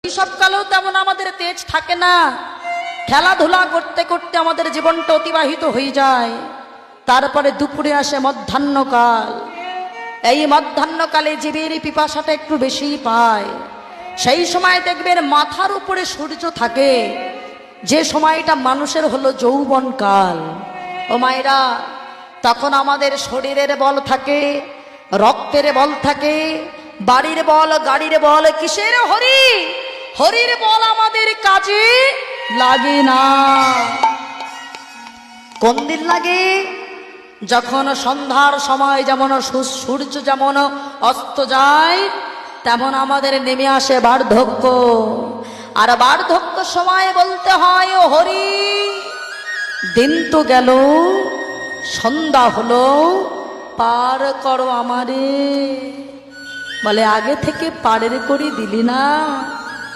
শৈশবকালেও তেমন আমাদের তেজ থাকে না, খেলাধুলা করতে করতে আমাদের জীবনটা অতিবাহিত হয়ে যায়। তারপরে দুপুরে আসে মধ্যাহ্নকাল। এই মধ্যাহ্নকালে জীবের পিপাসাটা একটু বেশিই পায়। সেই সময় দেখবেন মাথার উপরে সূর্য থাকে, যে সময়টা মানুষের হলো যৌবনকাল। ও মায়েরা, তখন আমাদের শরীরের বল থাকে, রক্তের বল থাকে, বাড়ির বল, গাড়ির বল, কিসের? হরির বল আমাদের কাজে লাগে না। কোন দিন লাগে? যখন সন্ধ্যার সময় যেমন সূর্য যেমন অস্ত যায়, তেমন আমাদের নেমে আসে বার্ধক্য। আর বার্ধক্য সময় বলতে হয়, ও হরি, দিন তো গেল, সন্ধ্যা হলো, পার করো আমারে। বলে আগে থেকে পারের করে দিলি না।